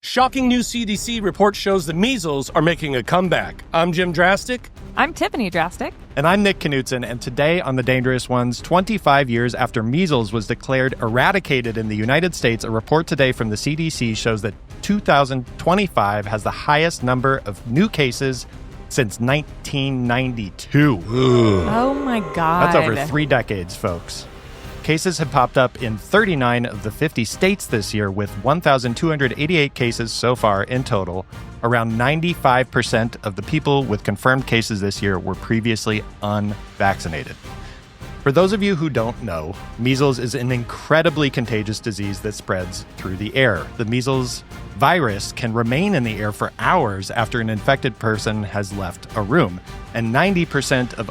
Shocking new CDC report shows the measles are making a comeback. I'm Jim Drastic. I'm Tiffany Drastic. And I'm Nick Knutson, and today on The Dangerous Ones, 25 years after measles was declared eradicated in the United States, a report today from the CDC shows that 2025 has the highest number of new cases since 1992. Oh my God. That's over 3 decades, folks. Cases have popped up in 39 of the 50 states this year, with 1,288 cases so far in total. Around 95% of the people with confirmed cases this year were previously unvaccinated. For those of you who don't know, measles is an incredibly contagious disease that spreads through the air. The measles virus can remain in the air for hours after an infected person has left a room, and 90% of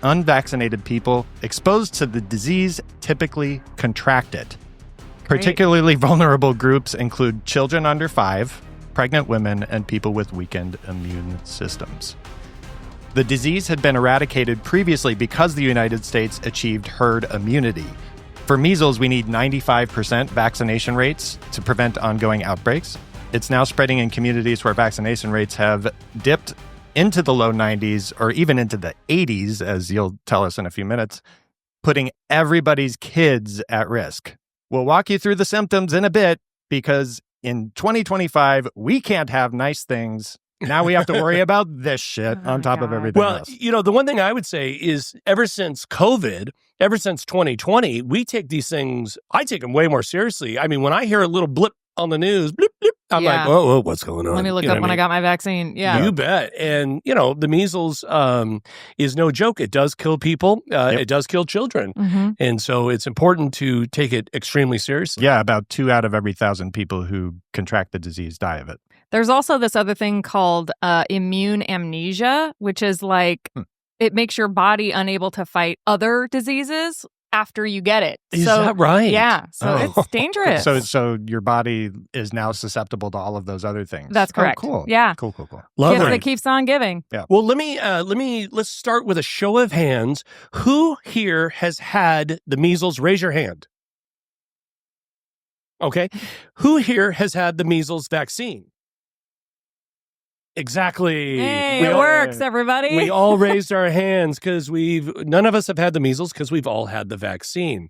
unvaccinated people exposed to the disease typically contract it. Particularly vulnerable groups include children under 5, pregnant women, and people with weakened immune systems. The disease had been eradicated previously because the United States achieved herd immunity. For measles, we need 95% vaccination rates to prevent ongoing outbreaks. It's now spreading in communities where vaccination rates have dipped into the low 90s or even into the 80s, as you'll tell us in a few minutes, putting everybody's kids at risk. We'll walk you through the symptoms in a bit because in 2025, we can't have nice things. Now we have to worry about this shit on top of everything else. Well, you know, the one thing I would say is ever since COVID, ever since 2020, we take these things, I take them way more seriously. I mean, when I hear a little blip on the news, blip, blip, I'm like, whoa, what's going on? Let me look up when I got my vaccine. Yeah. You bet. And, you know, the measles is no joke. It does kill people. It does kill children. Mm-hmm. And so it's important to take it extremely seriously. Yeah, about 2 out of every 1,000 people who contract the disease die of it. There's also this other thing called immune amnesia, which is like it makes your body unable to fight other diseases after you get it. Is that right? Yeah. So it's dangerous. So your body is now susceptible to all of those other things. That's correct. Oh, cool. Yeah. Cool. Love Gift it. that keeps on giving. Yeah. Well, let's start with a show of hands. Who here has had the measles? Raise your hand. Okay. Who here has had the measles vaccine? Exactly. Hey, it works, everybody. We all raised our hands because none of us have had the measles because we've all had the vaccine.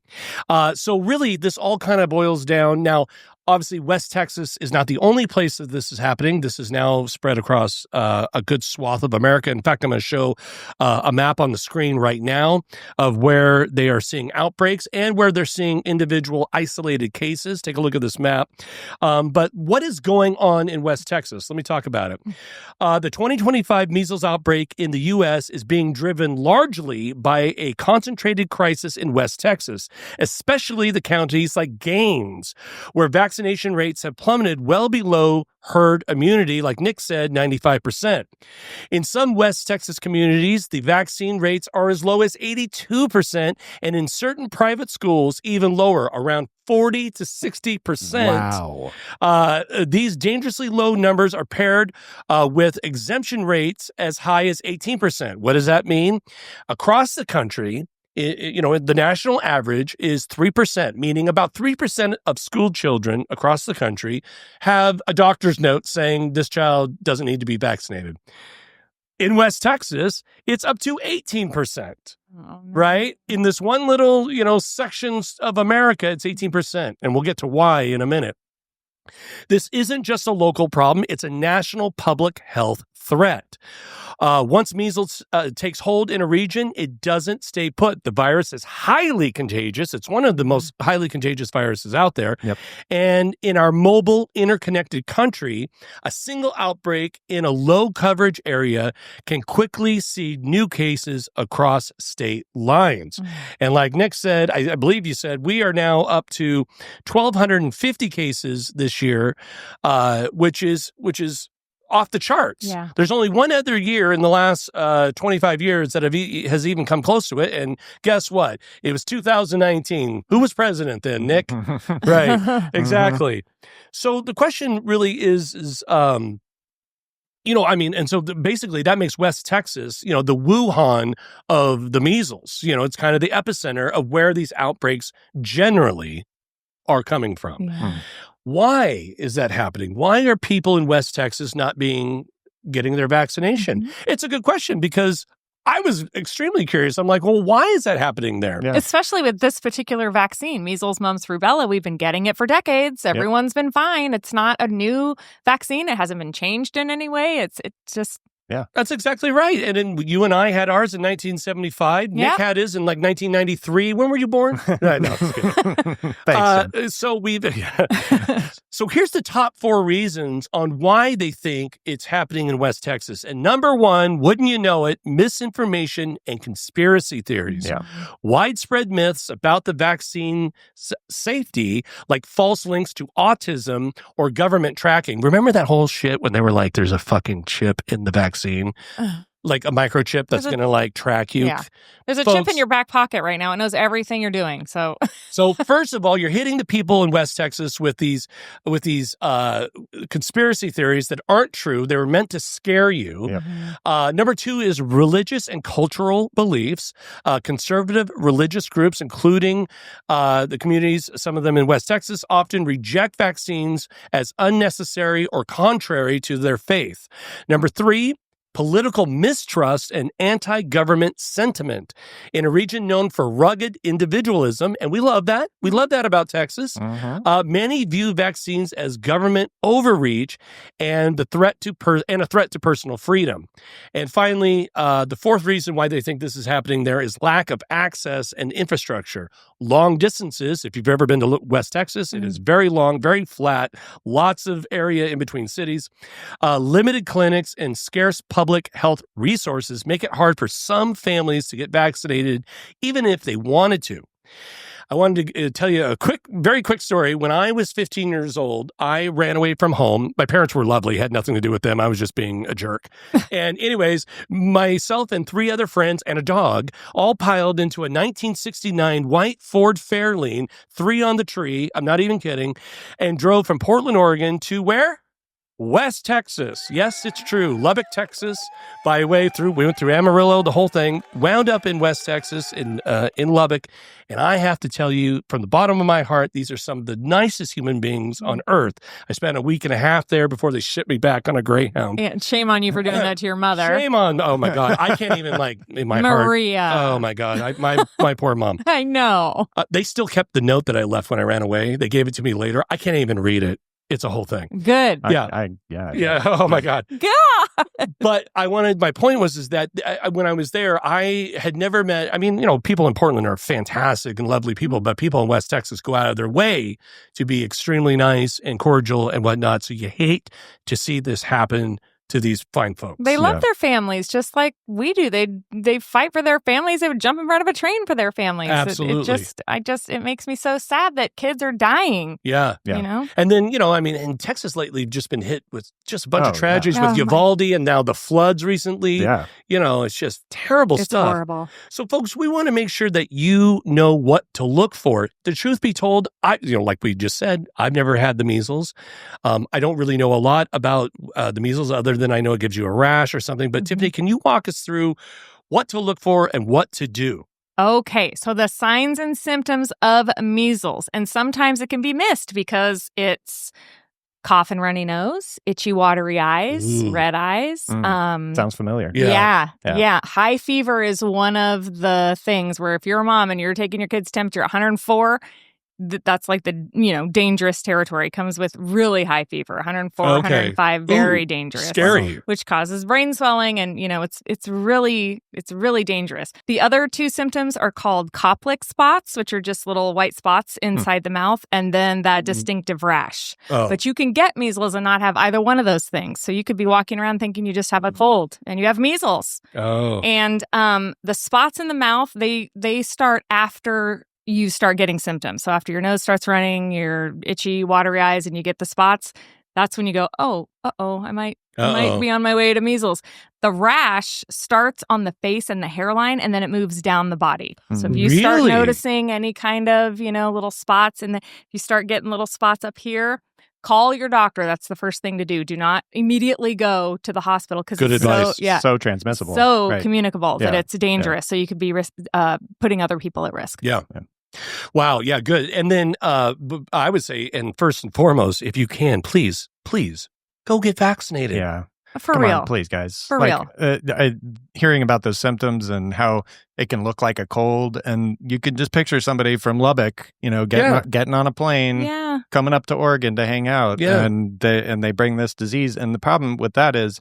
So really, this all kind of boils down. Now, obviously, West Texas is not the only place that this is happening. This is now spread across a good swath of America. In fact, I'm going to show a map on the screen right now of where they are seeing outbreaks and where they're seeing individual isolated cases. Take a look at this map. But what is going on in West Texas? Let me talk about it. The 2025 measles outbreak in the U.S. is being driven largely by a concentrated crisis in West Texas, especially the counties like Gaines, where vaccination rates have plummeted well below herd immunity, like Nick said, 95%. In some West Texas communities, the vaccine rates are as low as 82%, and in certain private schools, even lower, around 40 to 60%. Wow. These dangerously low numbers are paired with exemption rates as high as 18%. What does that mean? Across the country, the national average is 3%, meaning about 3% of school children across the country have a doctor's note saying this child doesn't need to be vaccinated. In West Texas, it's up to 18%, right? In this one little, sections of America, it's 18%. And we'll get to why in a minute. This isn't just a local problem. It's a national public health threat. Once measles takes hold in a region, it doesn't stay put. The virus is highly contagious. It's one of the most highly contagious viruses out there. Yep. And in our mobile, interconnected country, a single outbreak in a low coverage area can quickly see new cases across state lines. And like Nick said, I believe you said, we are now up to 1,250 cases this year, which is off the charts. Yeah. There's only one other year in the last 25 years that has even come close to it. And guess what? It was 2019. Who was president then, Nick? Right. Exactly. So the question really is and so basically that makes West Texas, the Wuhan of the measles. It's kind of the epicenter of where these outbreaks generally are coming from. Yeah. Why is that happening? Why are people in West Texas not getting their vaccination? It's a good question because I was extremely curious. I'm like, well, why is that happening there? Yeah. Especially with this particular vaccine, measles, mumps, rubella. We've been getting it for decades. Everyone's been fine. It's not a new vaccine. It hasn't been changed in any way. It's just... Yeah, that's exactly right. And then you and I had ours in 1975. Nick had his in like 1993. When were you born? No, just kidding. Thanks. So here's the top 4 reasons on why they think it's happening in West Texas. And number 1, wouldn't you know it, misinformation and conspiracy theories. Yeah. Widespread myths about the vaccine safety, like false links to autism or government tracking. Remember that whole shit when they were like, there's a fucking chip in the vaccine? Like a microchip that's going to like track you. Yeah. There's a chip in your back pocket right now. It knows everything you're doing. So first of all, you're hitting the people in West Texas with these conspiracy theories that aren't true. They were meant to scare you. Yeah. Number 2 is religious and cultural beliefs. Conservative religious groups, including the communities, some of them in West Texas, often reject vaccines as unnecessary or contrary to their faith. Number 3, political mistrust and anti-government sentiment in a region known for rugged individualism. And we love that. We love that about Texas. Many view vaccines as government overreach and a threat to personal freedom. And finally, the 4th reason why they think this is happening there is lack of access and infrastructure. Long distances. If you've ever been to West Texas, it is very long, very flat, lots of area in between cities. Limited clinics and scarce public health resources make it hard for some families to get vaccinated, even if they wanted to. I wanted to tell you a very quick story. When I was 15 years old, I ran away from home. My parents were lovely, had nothing to do with them. I was just being a jerk. And anyways, myself and 3 other friends and a dog all piled into a 1969 white Ford Fairlane, 3 on the tree, I'm not even kidding, and drove from Portland, Oregon to where? West Texas. Yes, it's true. Lubbock, Texas. We went through Amarillo, the whole thing, wound up in West Texas in Lubbock. And I have to tell you, from the bottom of my heart, these are some of the nicest human beings on earth. I spent a week and a half there before they shipped me back on a Greyhound. Yeah, shame on you for doing that to your mother. Shame on, oh my God. I can't even in my Maria. heart. Oh my God. My poor mom. I know. They still kept the note that I left when I ran away. They gave it to me later. I can't even read it. It's a whole thing. Good. Yeah. Oh my God. God. But my point was that when I was there, I had never met, people in Portland are fantastic and lovely people, but people in West Texas go out of their way to be extremely nice and cordial and whatnot. So you hate to see this happen to these fine folks. They love their families just like we do. They fight for their families. They would jump in front of a train for their families. Absolutely. It makes me so sad that kids are dying. Yeah. You know? And then, in Texas lately, just been hit with just a bunch of tragedies with Uvalde and now the floods recently. Yeah. It's just terrible stuff. It's horrible. So, folks, we want to make sure that you know what to look for. The truth be told, like we just said, I've never had the measles. I don't really know a lot about the measles other than I know it gives you a rash or something. But Tiffany, can you walk us through what to look for and what to do? Okay, so the signs and symptoms of measles, and sometimes it can be missed because it's cough and runny nose, itchy, watery eyes, red eyes. Sounds familiar. Yeah. High fever is one of the things where if you're a mom and you're taking your kid's temperature 104, that's like the, dangerous territory. It comes with really high fever, 104, 105, very dangerous. Scary. Which causes brain swelling and, it's really dangerous. The other 2 symptoms are called Koplik spots, which are just little white spots inside the mouth, and then that distinctive rash. But you can get measles and not have either one of those things. So you could be walking around thinking you just have a cold and you have measles. And the spots in the mouth, they start after you start getting symptoms. So after your nose starts running, your itchy, watery eyes, and you get the spots, that's when you go, I might be on my way to measles. The rash starts on the face and the hairline, and then it moves down the body. So if you start noticing any kind of, little spots, and if you start getting little spots up here, call your doctor. That's the first thing to do. Do not immediately go to the hospital because it's advice. So transmissible. So communicable that it's dangerous. So you could be putting other people at risk. Yeah. Wow. Yeah, good. And then I would say, and first and foremost, if you can, please go get vaccinated. Yeah. For Come real. on, please, guys. For real. Hearing about those symptoms and how it can look like a cold, and you could just picture somebody from Lubbock, getting on a plane, coming up to Oregon to hang out, and they bring this disease. And the problem with that is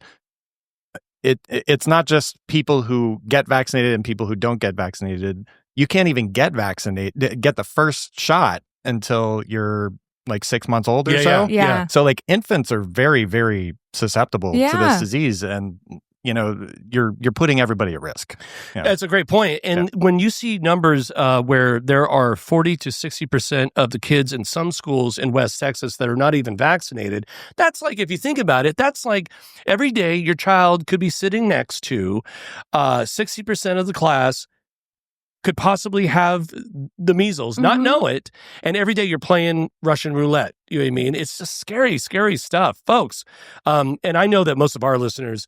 it's not just people who get vaccinated and people who don't get vaccinated. You can't even get the first shot until you're like 6 months old or so. Yeah. So like infants are very, very susceptible to this disease, and you're putting everybody at risk. Yeah. That's a great point. And when you see numbers where there are 40 to 60% of the kids in some schools in West Texas that are not even vaccinated, that's like, if you think about it, that's like every day your child could be sitting next to 60% of the class could possibly have the measles, not know it, and every day you're playing Russian roulette. You know what I mean? It's just scary, scary stuff, folks. And I know that most of our listeners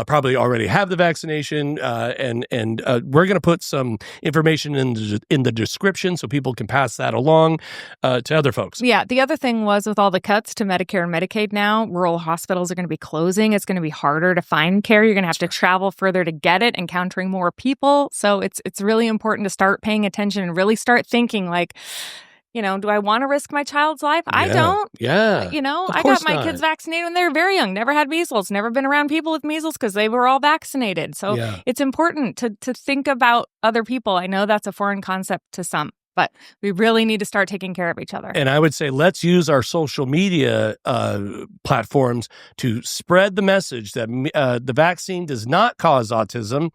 probably already have the vaccination, and we're going to put some information in the description so people can pass that along to other folks. Yeah. The other thing was, with all the cuts to Medicare and Medicaid now, rural hospitals are going to be closing. It's going to be harder to find care. You're going to have to travel further to get it, encountering more people. So it's really important to start paying attention and really start thinking like, do I want to risk my child's life? I don't. Yeah. I got my kids vaccinated when they were very young, never had measles, never been around people with measles because they were all vaccinated. So it's important to think about other people. I know that's a foreign concept to some, but we really need to start taking care of each other. And I would say let's use our social media platforms to spread the message that the vaccine does not cause autism.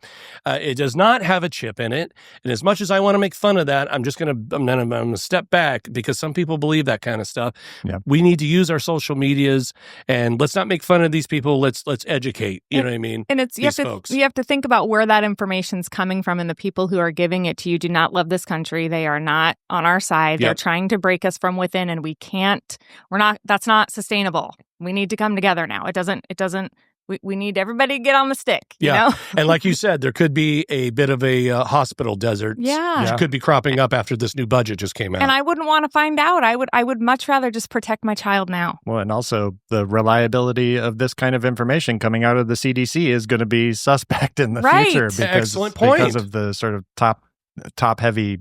It does not have a chip in it. And as much as I want to make fun of that, I'm going to step back, because some people believe that kind of stuff. Yeah. We need to use our social medias, and let's not make fun of these people. Let's educate. You know what I mean? And you have to think about where that information's coming from, and the people who are giving it to you do not love this country. They are not on our side. They're trying to break us from within, and that's not sustainable. We need to come together now. We need everybody to get on the stick. You know? And like you said, there could be a bit of a hospital desert. Which could be cropping up after this new budget just came out. And I wouldn't want to find out. I would much rather just protect my child now. Well, and also the reliability of this kind of information coming out of the CDC is going to be suspect in the future because of the sort of top heavy,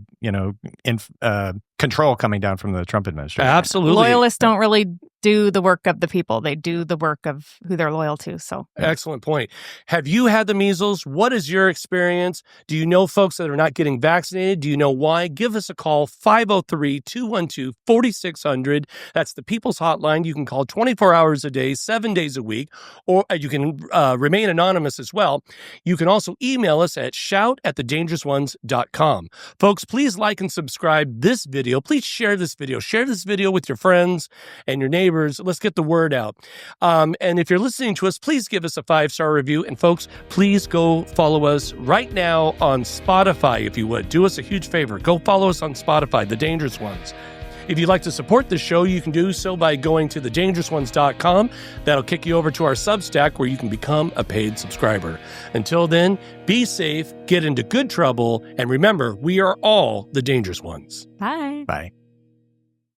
control coming down from the Trump administration. Absolutely. Loyalists don't really do the work of the people. They do the work of who they're loyal to. So excellent point. Have you had the measles? What is your experience? Do you know folks that are not getting vaccinated? Do you know why? Give us a call, 503-212-4600. That's the People's Hotline. You can call 24 hours a day, 7 days a week, or you can remain anonymous as well. You can also email us at shout@thedangerousones.com. Folks, please like and subscribe this video. Please share this video. Share this video with your friends and your neighbors. Let's get the word out. And if you're listening to us, please give us a 5-star review. And folks, please go follow us right now on Spotify, if you would. Do us a huge favor. Go follow us on Spotify, The Dangerous Ones. If you'd like to support the show, you can do so by going to thedangerousones.com. That'll kick you over to our Substack, where you can become a paid subscriber. Until then, be safe, get into good trouble, and remember, we are all the dangerous ones. Bye. Bye.